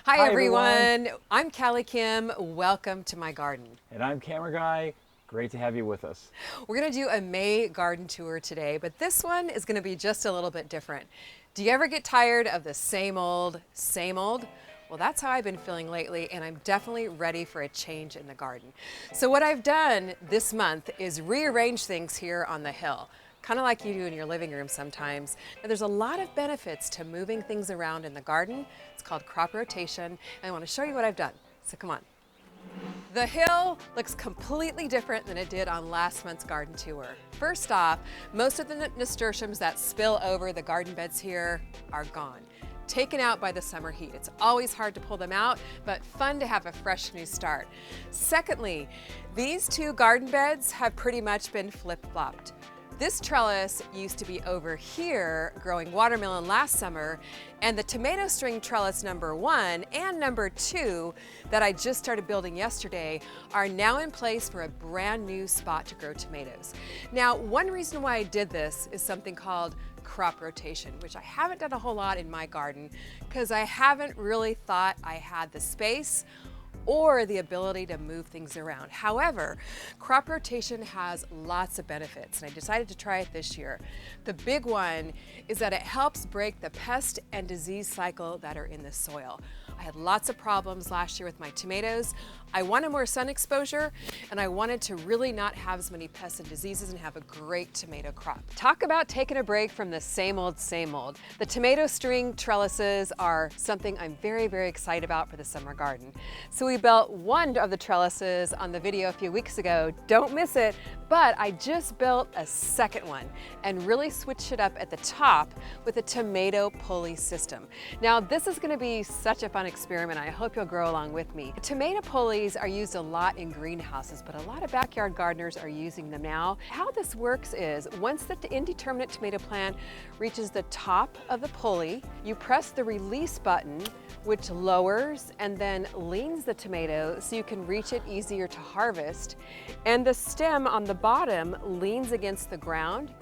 Hi everyone. I'm Callie Kim. Welcome to my garden. And I'm Camera Guy. Great to have you with us. We're going to do a May garden tour today, but this one is going to be just a little bit different. Do you ever get tired of the same old, same old? Well, that's how I've been feeling lately, and I'm definitely ready for a change in the garden. So what I've done this month is rearrange things here on the hill, kind of like you do in your living room sometimes. Now, there's a lot of benefits to moving things around in the garden. It's called crop rotation, and I want to show you what I've done. So come on. The hill looks completely different than it did on last month's garden tour. First off, most of the nasturtiums that spill over the garden beds here are gone, taken out by the summer heat. It's always hard to pull them out, but fun to have a fresh new start. Secondly, these two garden beds have pretty much been flip-flopped. This trellis used to be over here growing watermelon last summer, and the tomato string trellis #1 and #2 that I just started building yesterday are now in place for a brand new spot to grow tomatoes. Now, one reason why I did this is something called crop rotation, which I haven't done a whole lot in my garden because I haven't really thought I had the space or the ability to move things around. However, crop rotation has lots of benefits, and I decided to try it this year. The big one is that it helps break the pest and disease cycle that are in the soil. I had lots of problems last year with my tomatoes. I wanted more sun exposure, and I wanted to really not have as many pests and diseases and have a great tomato crop. Talk about taking a break from the same old, same old. The tomato string trellises are something I'm very, very excited about for the summer garden. So we built one of the trellises on the video a few weeks ago. Don't miss it, but I just built a second one and really switched it up at the top with a tomato pulley system. Now, this is gonna be such a fun experiment. I hope you'll grow along with me. Tomato pulleys are used a lot in greenhouses, but a lot of backyard gardeners are using them now. How this works is once the indeterminate tomato plant reaches the top of the pulley, you press the release button, which lowers and then leans the tomato so you can reach it easier to harvest. And the stem on the bottom leans against the ground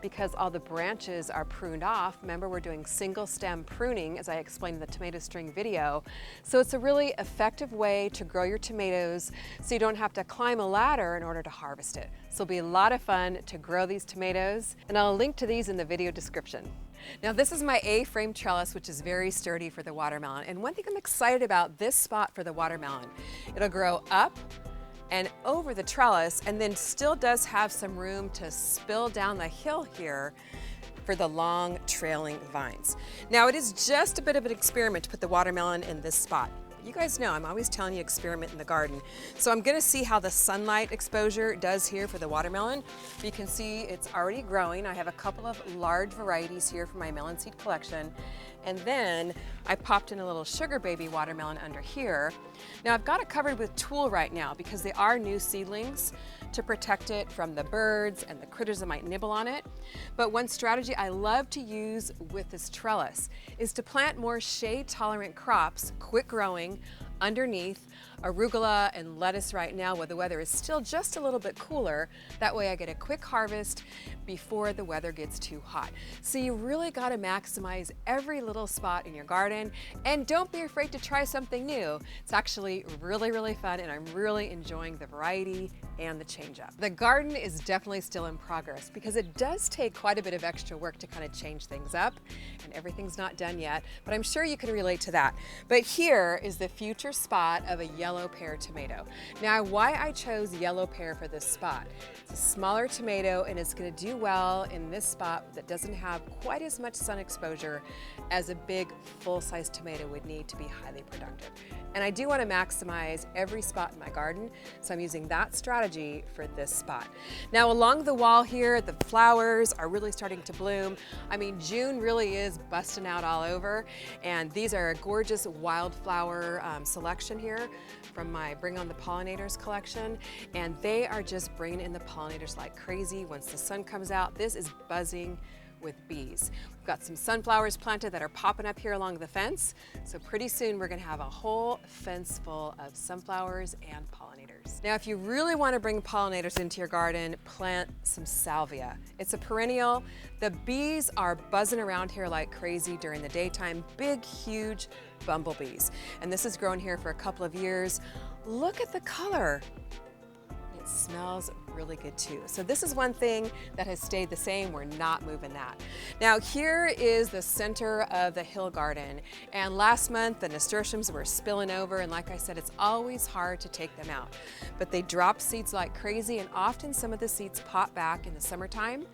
because all the branches are pruned off. Remember, we're doing single stem pruning, as I explained in the tomato string video. So it's a really effective way to grow your tomatoes so you don't have to climb a ladder in order to harvest it. So it'll be a lot of fun to grow these tomatoes, and I'll link to these in the video description. Now, this is my A-frame trellis, which is very sturdy for the watermelon. And one thing I'm excited about this spot for the watermelon, it'll grow up and over the trellis, and then still does have some room to spill down the hill here for the long trailing vines. Now, it is just a bit of an experiment to put the watermelon in this spot. You guys know I'm always telling you experiment in the garden. So I'm gonna see how the sunlight exposure does here for the watermelon. You can see it's already growing. I have a couple of large varieties here from my melon seed collection. And then I popped in a little sugar baby watermelon under here. Now I've got it covered with tulle right now because they are new seedlings to protect it from the birds and the critters that might nibble on it. But one strategy I love to use with this trellis is to plant more shade tolerant crops, quick growing, underneath arugula and lettuce right now where the weather is still just a little bit cooler. That way I get a quick harvest before the weather gets too hot. So you really got to maximize every little spot in your garden, and don't be afraid to try something new. It's actually really, really fun, and I'm really enjoying the variety and the change up. The garden is definitely still in progress because it does take quite a bit of extra work to kind of change things up, and everything's not done yet, but I'm sure you can relate to that. But here is the future spot of a yellow pear tomato. Now, why I chose yellow pear for this spot, it's a smaller tomato and it's going to do well in this spot that doesn't have quite as much sun exposure as a big full-size tomato would need to be highly productive. And I do want to maximize every spot in my garden, so I'm using that strategy for this spot. Now, along the wall here, the flowers are really starting to bloom. I mean, June really is busting out all over, and these are a gorgeous wildflower selection here from my Bring on the Pollinators collection, and they are just bringing in the pollinators like crazy. Once the sun comes out, this is buzzing with bees. We've got some sunflowers planted that are popping up here along the fence. So pretty soon we're gonna have a whole fence full of sunflowers and pollinators. Now, if you really wanna bring pollinators into your garden, plant some salvia. It's a perennial. The bees are buzzing around here like crazy during the daytime, big, huge bumblebees. And this has grown here for a couple of years. Look at the color. It smells really good too. So this is one thing that has stayed the same. We're not moving that. Now here is the center of the hill garden. And last month the nasturtiums were spilling over, and like I said, it's always hard to take them out. But they drop seeds like crazy, and often some of the seeds pop back in the summertime.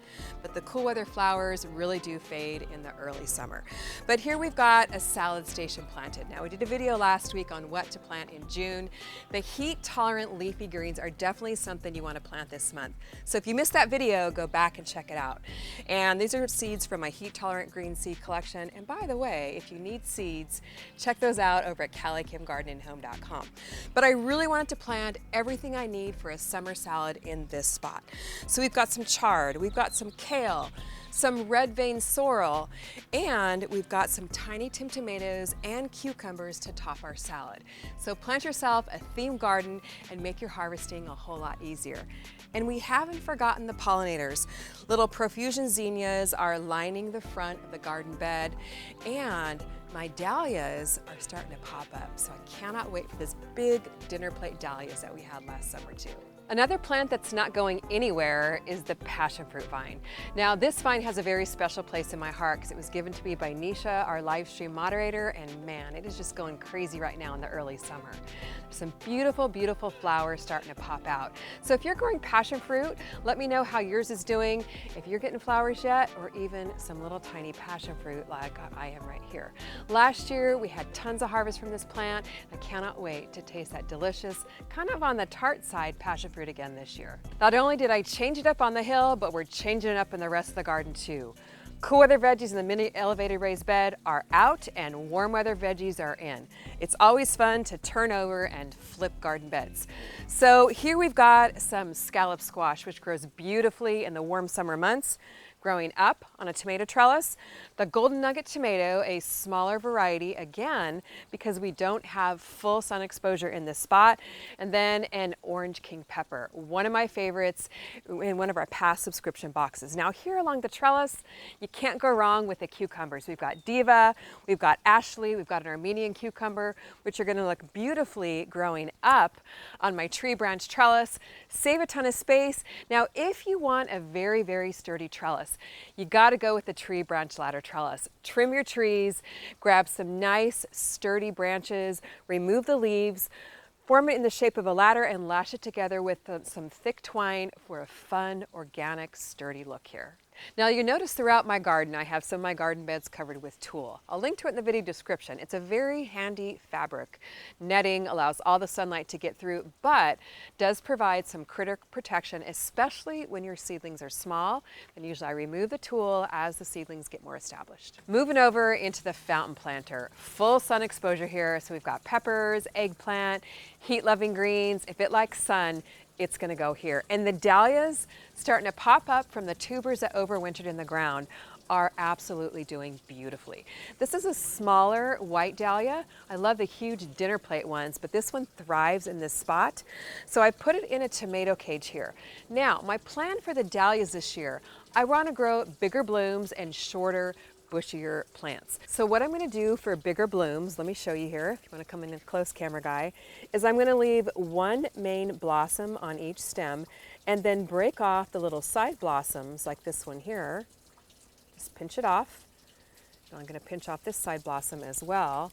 But the cool weather flowers really do fade in the early summer. But here we've got a salad station planted. Now we did a video last week on what to plant in June. The heat tolerant leafy greens are definitely something you want to plant this month. So if you missed that video, go back and check it out. And these are seeds from my heat tolerant green seed collection. And by the way, if you need seeds, check those out over at CallieKimGardenandHome.com. But I really wanted to plant everything I need for a summer salad in this spot. So we've got some chard, we've got some kale, some red vein sorrel, and we've got some tiny Tim tomatoes and cucumbers to top our salad. So plant yourself a themed garden and make your harvesting a whole lot easier. And we haven't forgotten the pollinators. Little profusion zinnias are lining the front of the garden bed, and my dahlias are starting to pop up. So I cannot wait for this big dinner plate dahlias that we had last summer too. Another plant that's not going anywhere is the passion fruit vine. Now this vine has a very special place in my heart because it was given to me by Nisha, our live stream moderator, and man, it is just going crazy right now in the early summer. There's some beautiful, beautiful flowers starting to pop out. So if you're growing passion fruit, let me know how yours is doing, if you're getting flowers yet, or even some little tiny passion fruit like I am right here. Last year, we had tons of harvest from this plant. I cannot wait to taste that delicious, kind of on the tart side, passion fruit again this year. Not only did I change it up on the hill, but we're changing it up in the rest of the garden too. Cool weather veggies in the mini elevated raised bed are out, and warm weather veggies are in. It's always fun to turn over and flip garden beds. So here we've got some scallop squash, which grows beautifully in the warm summer months, growing up on a tomato trellis. The golden nugget tomato, a smaller variety, again, because we don't have full sun exposure in this spot. And then an orange king pepper, one of my favorites in one of our past subscription boxes. Now here along the trellis, you can't go wrong with the cucumbers. We've got Diva, we've got Ashley, we've got an Armenian cucumber, which are gonna look beautifully growing up on my tree branch trellis. Save a ton of space. Now, if you want a very, very sturdy trellis, you got to go with the tree branch ladder trellis. Trim your trees, grab some nice sturdy branches, remove the leaves, form it in the shape of a ladder, and lash it together with some thick twine for a fun, organic, sturdy look here. Now you notice throughout my garden I have some of my garden beds covered with tulle. I'll link to it in the video description. It's a very handy fabric. Netting allows all the sunlight to get through, but does provide some critter protection, especially when your seedlings are small. And usually I remove the tulle as the seedlings get more established. Moving over into the fountain planter. Full sun exposure here, so we've got peppers, eggplant, heat-loving greens. If it likes sun, it's gonna go here. And the dahlias starting to pop up from the tubers that overwintered in the ground are absolutely doing beautifully. This is a smaller white dahlia. I love the huge dinner plate ones, but this one thrives in this spot. So I put it in a tomato cage here. Now, my plan for the dahlias this year, I wanna grow bigger blooms and shorter, bushier plants. So what I'm gonna do for bigger blooms, let me show you here, if you wanna come in close, camera guy, is I'm gonna leave one main blossom on each stem and then break off the little side blossoms like this one here. Just pinch it off. And I'm gonna pinch off this side blossom as well.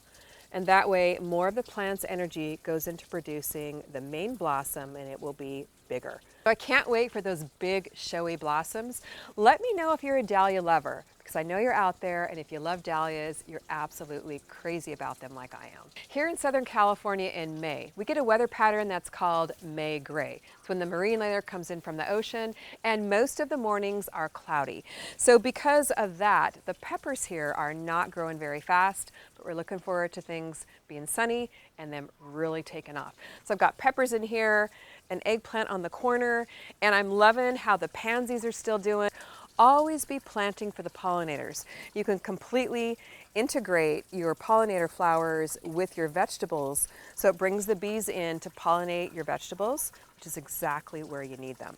And that way more of the plant's energy goes into producing the main blossom, and it will be bigger. So I can't wait for those big showy blossoms. Let me know if you're a dahlia lover, because I know you're out there, and if you love dahlias, you're absolutely crazy about them like I am. Here in Southern California in May, we get a weather pattern that's called May gray. It's when the marine layer comes in from the ocean, and most of the mornings are cloudy. So because of that, the peppers here are not growing very fast, but we're looking forward to things being sunny and them really taking off. So I've got peppers in here, an eggplant on the corner, and I'm loving how the pansies are still doing. always be planting for the pollinators. You can completely integrate your pollinator flowers with your vegetables, so it brings the bees in to pollinate your vegetables, which is exactly where you need them.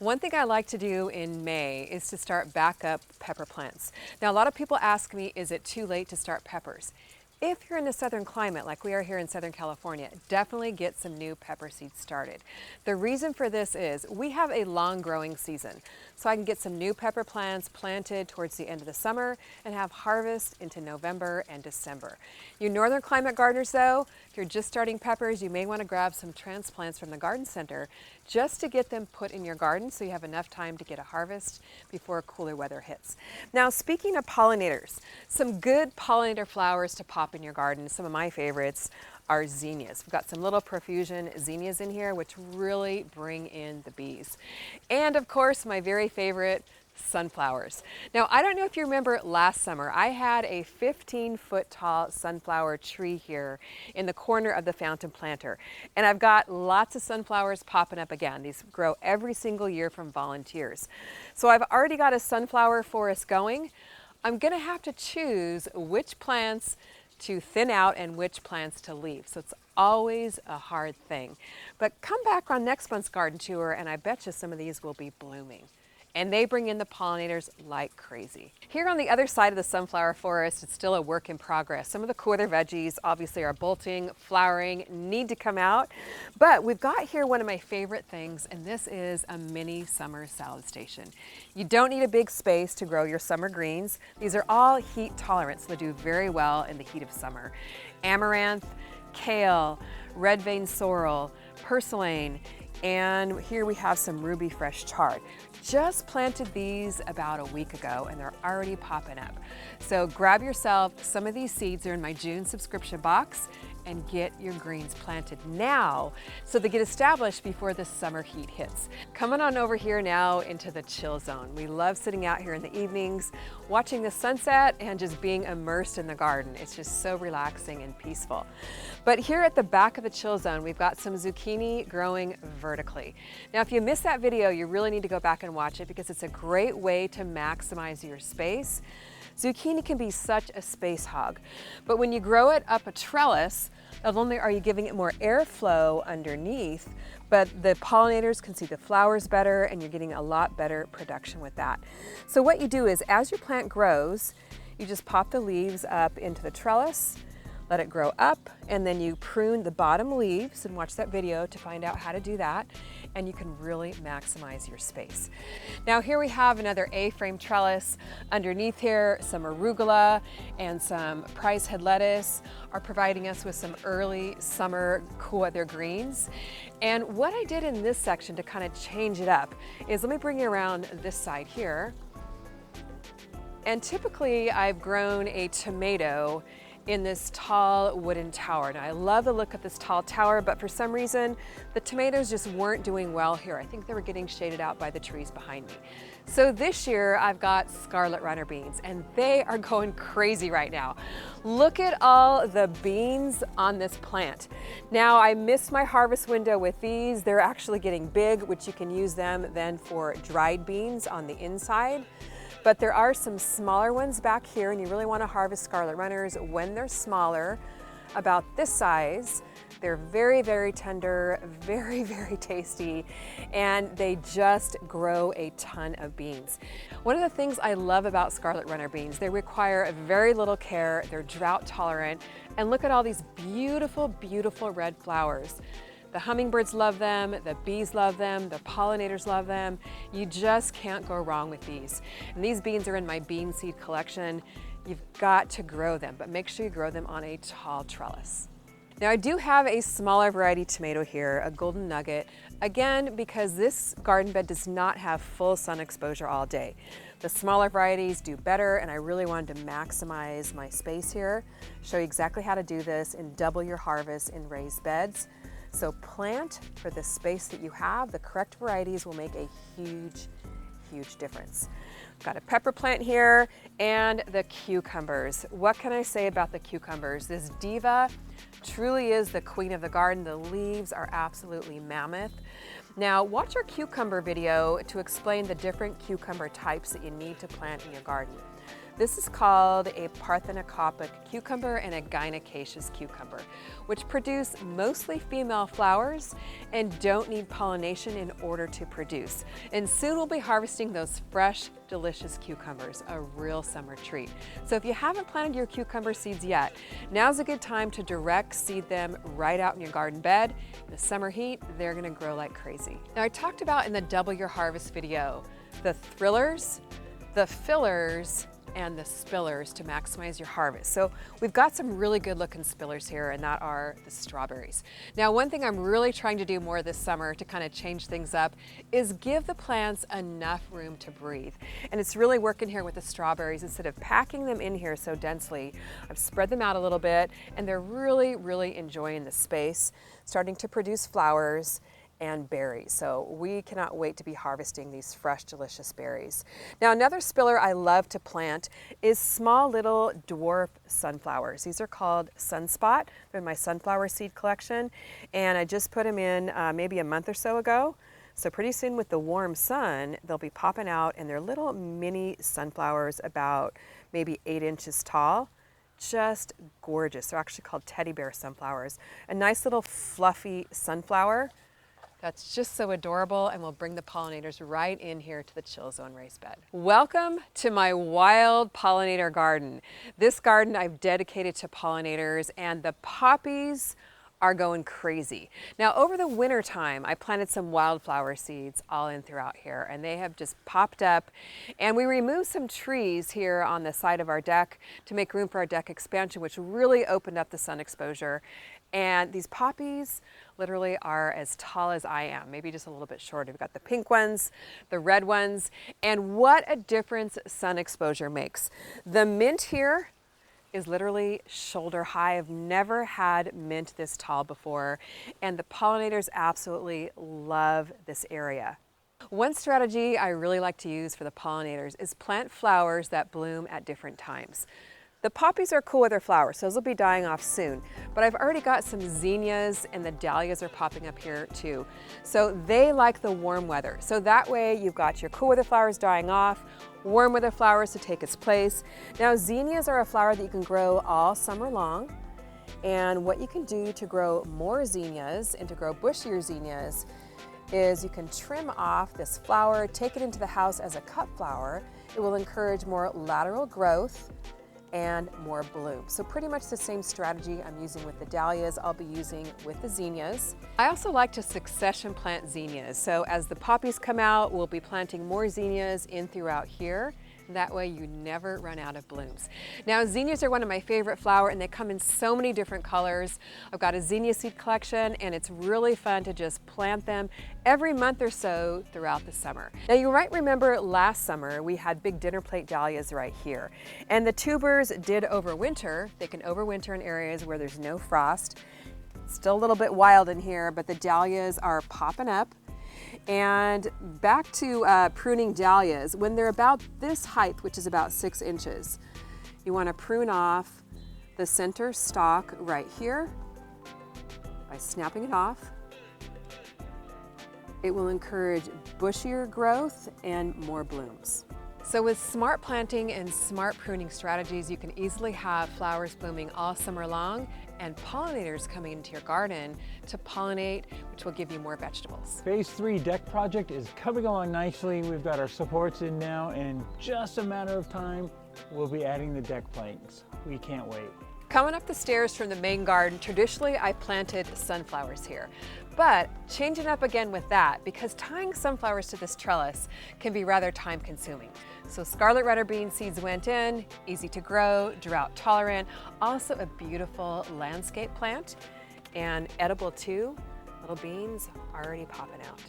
One thing I like to do in May is to start back up pepper plants. Now, a lot of people ask me, is it too late to start peppers? If you're in a southern climate like we are here in Southern California, definitely get some new pepper seeds started. The reason for this is we have a long growing season, so I can get some new pepper plants planted towards the end of the summer and have harvest into November and December. You northern climate gardeners though, if you're just starting peppers, you may want to grab some transplants from the garden center just to get them put in your garden so you have enough time to get a harvest before cooler weather hits. Now, speaking of pollinators, some good pollinator flowers to pop in your garden, some of my favorites are zinnias. We've got some little profusion zinnias in here which really bring in the bees. And of course, my very favorite, sunflowers. Now, I don't know if you remember last summer, I had a 15-foot tall sunflower tree here in the corner of the fountain planter. And I've got lots of sunflowers popping up again. These grow every single year from volunteers. So I've already got a sunflower forest going. I'm gonna have to choose which plants to thin out and which plants to leave. So it's always a hard thing. But come back on next month's garden tour and I bet you some of these will be blooming. And they bring in the pollinators like crazy. Here on the other side of the sunflower forest, it's still a work in progress. Some of the cooler veggies obviously are bolting, flowering, need to come out. But we've got here one of my favorite things, and this is a mini summer salad station. You don't need a big space to grow your summer greens. These are all heat tolerant, so they do very well in the heat of summer. Amaranth, kale, red vein sorrel, purslane, and here we have some ruby fresh chard. Just planted these about a week ago and they're already popping up. So grab yourself some of these seeds. They're in my June subscription box, and get your greens planted now so they get established before the summer heat hits. Coming on over here now into the chill zone. We love sitting out here in the evenings, watching the sunset and just being immersed in the garden. It's just so relaxing and peaceful. But here at the back of the chill zone, we've got some zucchini growing vertically. Now, if you missed that video, you really need to go back and watch it because it's a great way to maximize your space. Zucchini can be such a space hog, but when you grow it up a trellis, not only are you giving it more airflow underneath, but the pollinators can see the flowers better and you're getting a lot better production with that. So what you do is as your plant grows, you just pop the leaves up into the trellis, let it grow up, and then you prune the bottom leaves, and watch that video to find out how to do that, and you can really maximize your space. Now here we have another A-frame trellis. Underneath here, some arugula and some prize head lettuce are providing us with some early summer cool weather greens. And what I did in this section to kind of change it up is, let me bring you around this side here. And typically I've grown a tomato in this tall wooden tower. Now I love the look of this tall tower, but for some reason, the tomatoes just weren't doing well here. I think they were getting shaded out by the trees behind me. So this year I've got scarlet runner beans and they are going crazy right now. Look at all the beans on this plant. Now I missed my harvest window with these. They're actually getting big, which you can use them then for dried beans on the inside. But there are some smaller ones back here, and you really want to harvest scarlet runners when they're smaller, about this size. They're very, very tender, very, very tasty, and they just grow a ton of beans. One of the things I love about scarlet runner beans, they require very little care, they're drought tolerant, and look at all these beautiful, beautiful red flowers. The hummingbirds love them, the bees love them, the pollinators love them. You just can't go wrong with these. And these beans are in my bean seed collection. You've got to grow them, but make sure you grow them on a tall trellis. Now I do have a smaller variety tomato here, a golden nugget, again because this garden bed does not have full sun exposure all day. The smaller varieties do better, and I really wanted to maximize my space here, show you exactly how to do this and double your harvest in raised beds. So plant for the space that you have. The correct varieties will make a huge, huge difference. Got a pepper plant here and the cucumbers. What can I say about the cucumbers? This diva truly is the queen of the garden. The leaves are absolutely mammoth. Now watch our cucumber video to explain the different cucumber types that you need to plant in your garden. This is called a parthenocopic cucumber and a gynocaceous cucumber, which produce mostly female flowers and don't need pollination in order to produce. And soon we'll be harvesting those fresh, delicious cucumbers, a real summer treat. So if you haven't planted your cucumber seeds yet, now's a good time to direct seed them right out in your garden bed. In the summer heat, they're gonna grow like crazy. Now I talked about in the Double Your Harvest video, the thrillers, the fillers, and the spillers to maximize your harvest. So we've got some really good looking spillers here, and that are the strawberries. Now, one thing I'm really trying to do more this summer to kind of change things up is give the plants enough room to breathe. And it's really working here with the strawberries. Instead of packing them in here so densely, I've spread them out a little bit, and they're really, really enjoying the space, starting to produce flowers and berries. So we cannot wait to be harvesting these fresh, delicious berries. Now, another spiller I love to plant is small little dwarf sunflowers. These are called Sunspot. They're in my sunflower seed collection, and I just put them in maybe a month or so ago. So pretty soon with the warm sun, they'll be popping out, and they're little mini sunflowers about maybe 8 inches tall. Just gorgeous. They're actually called teddy bear sunflowers. A nice little fluffy sunflower that's just so adorable, and will bring the pollinators right in here to the chill zone raised bed. Welcome to my wild pollinator garden. This garden I've dedicated to pollinators, and the poppies are going crazy. Now over the winter time, I planted some wildflower seeds all in throughout here, and they have just popped up. And we removed some trees here on the side of our deck to make room for our deck expansion, which really opened up the sun exposure. And these poppies literally are as tall as I am, maybe just a little bit shorter. We've got the pink ones, the red ones, and what a difference sun exposure makes. The mint here is literally shoulder high. I've never had mint this tall before, and the pollinators absolutely love this area. One strategy I really like to use for the pollinators is plant flowers that bloom at different times. The poppies are cool with their flowers, so those will be dying off soon. But I've already got some zinnias, and the dahlias are popping up here too. So they like the warm weather. So that way you've got your cool weather flowers dying off, warm weather flowers to take its place. Now zinnias are a flower that you can grow all summer long. And what you can do to grow more zinnias and to grow bushier zinnias is you can trim off this flower, take it into the house as a cut flower. It will encourage more lateral growth and more bloom. So pretty much the same strategy I'm using with the dahlias, I'll be using with the zinnias. I also like to succession plant zinnias. So as the poppies come out, we'll be planting more zinnias in throughout here. That way you never run out of blooms. Now zinnias are one of my favorite flowers, and they come in so many different colors. I've got a zinnia seed collection, and it's really fun to just plant them every month or so throughout the summer. Now you might remember last summer we had big dinner plate dahlias right here, and the tubers did overwinter. They can overwinter in areas where there's no frost. It's still a little bit wild in here, but the dahlias are popping up. And back to pruning dahlias, when they're about this height, which is about 6 inches, you want to prune off the center stalk right here by snapping it off. It will encourage bushier growth and more blooms. So with smart planting and smart pruning strategies, you can easily have flowers blooming all summer long and pollinators coming into your garden to pollinate, which will give you more vegetables. Phase 3 deck project is coming along nicely. We've got our supports in now, and in just a matter of time, we'll be adding the deck planks. We can't wait. Coming up the stairs from the main garden, traditionally I planted sunflowers here. But changing up again with that, because tying sunflowers to this trellis can be rather time consuming. So scarlet runner bean seeds went in, easy to grow, drought tolerant, also a beautiful landscape plant, and edible too. Little beans already popping out.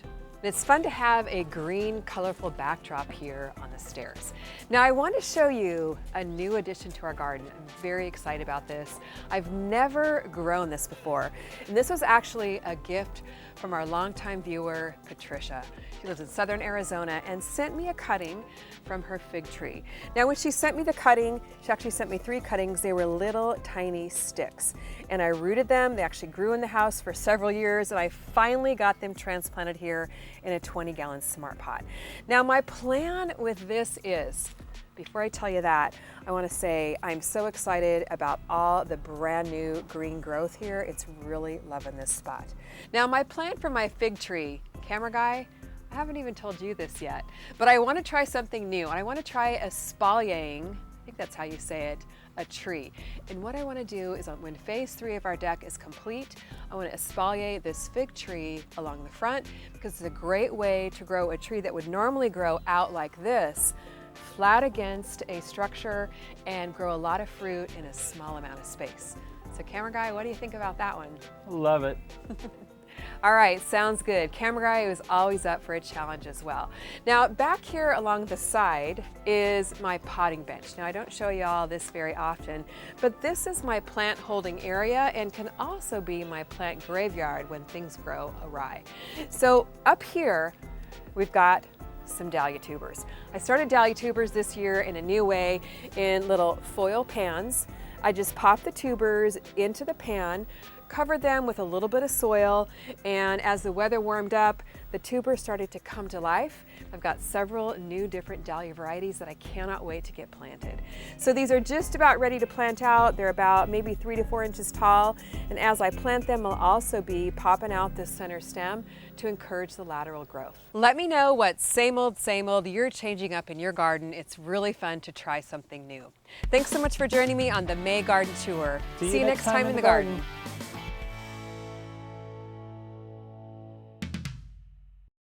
And it's fun to have a green, colorful backdrop here on the stairs. Now I want to show you a new addition to our garden. I'm very excited about this. I've never grown this before. And this was actually a gift from our longtime viewer, Patricia. She lives in southern Arizona and sent me a cutting from her fig tree. Now when she sent me the cutting, she actually sent me 3 cuttings. They were little tiny sticks. And I rooted them. They actually grew in the house for several years, and I finally got them transplanted here in a 20-gallon Smart Pot. Now my plan with this is, before I tell you that, I want to say I'm so excited about all the brand new green growth here. It's really loving this spot. Now my plan for my fig tree, camera guy, I haven't even told you this yet, but I want to try something new. I want to try espaliering, I think that's how you say it, a tree. And what I want to do is when phase 3 of our deck is complete, I want to espalier this fig tree along the front because it's a great way to grow a tree that would normally grow out like this, flat against a structure and grow a lot of fruit in a small amount of space. So camera guy, what do you think about that one? Love it. All right, sounds good. Camera guy is always up for a challenge as well. Now back here along the side is my potting bench. Now I don't show you all this very often, but this is my plant holding area and can also be my plant graveyard when things grow awry. So up here, we've got some dahlia tubers. I started dahlia tubers this year in a new way in little foil pans. I just popped the tubers into the pan, covered them with a little bit of soil, and as the weather warmed up, the tubers started to come to life. I've got several new different dahlia varieties that I cannot wait to get planted. So these are just about ready to plant out. They're about maybe 3 to 4 inches tall, and as I plant them, I'll also be popping out this center stem to encourage the lateral growth. Let me know what same old you're changing up in your garden. It's really fun to try something new. Thanks so much for joining me on the May Garden Tour. See you next time in the garden.